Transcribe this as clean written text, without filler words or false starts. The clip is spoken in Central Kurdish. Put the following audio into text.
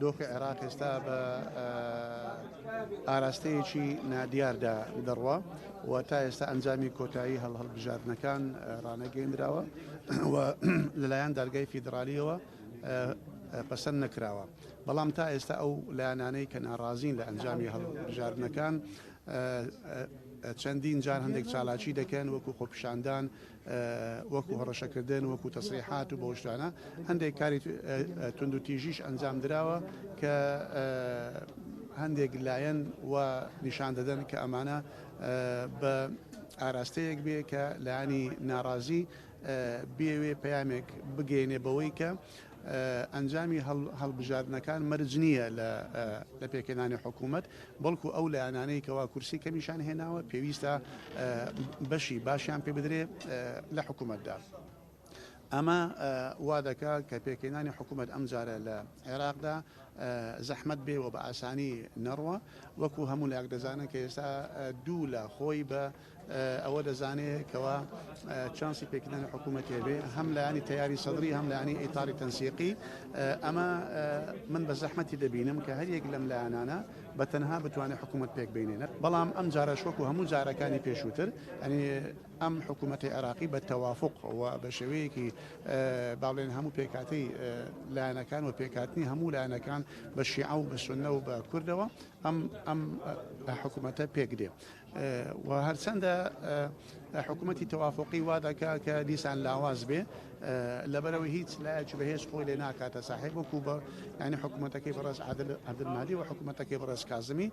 دۆخی عێراق ئێستا بە ئاراستەیەکی نادیاردا دەڕوە و تا ئێستا ئەنجامی کۆتایی هەڵبژاردنەکان ڕانەگەیەندراوە و لەلایەن دادگای فیدراالیەوە پەسەند نەکراوە. بەڵام تا ئێستا ئەو لایەنانەی کە ناڕازین لە ئەنجامی هەڵبژاردنەکان چەندین جار هەندێک چالاکی دەکەن وەکو خۆپیشاندان، وەکو هەڕەشەکردن، وەکو تەسریحات و بۆ شتانە هەندێک کاری تونند و تیژیش ئەنجام درراوە کە هەندێک لایەن و نیشان دەدەن کە ئەمانە بە ئاراستەیەک بێ کە لایانی ناڕازی بێوێ پەیامێک بگەێنێ بەوەی کە ئەنجامی هەڵبژاردنەکان مەرج نییە لە پێکێنانی حکوومەت، بەڵکو ئەو لایەنانەی کەوا کورسی کەمیشان هێناوە پێویستە بەشی باشیان پێ بدرێ لە حکوومەتدا. ئەمە وا دەکات کە پێکێنانی حکوومەت ئەم جارە لە عێراقدا زەحمەت بێ و بە ئاسانی نەڕوە، وەکو هەموو لایەک دەزانن کە ئێستا دوو لە خۆی بە ئەوە دەزانێت کەوا چانسی پێکردنی حکوومەت هەبێ، هەم لایانی تیاری سەدری هەم لایانی ئیتاری تەنسیقی. ئەمە من بە زەحمەتی دەبینم کە هەر یەک لەم لایەنانە بە تەنها بتوانێت حکوومەت پێک بینێنێت. بەڵام ئەم جارەش وەکو هەموو جارەکانی پێشووتر، ینی ئەم حکوومەتی عێراقی بە تەوافق و بە شێوەیەکی باڵێن هەموو پێکاتی لایەنەکان و پێکاتنی هەموو لایەنەکان بە شیعە و بە سوننە و بە کوردەوە ئەم حکوومەتە پێک دێ. و هەرچەندە حکوومەتی تەوافقی وا دەکات کە دیسان لاواز بێ لەبەرەوەی هیچ لایەکی بەهێز خۆی لێ ناکاتە ساحێب، وەکو بە ینی حکوومەتەکەی بەڕێز عادل مادی و حکوومەتەکەی بەڕێز کازمی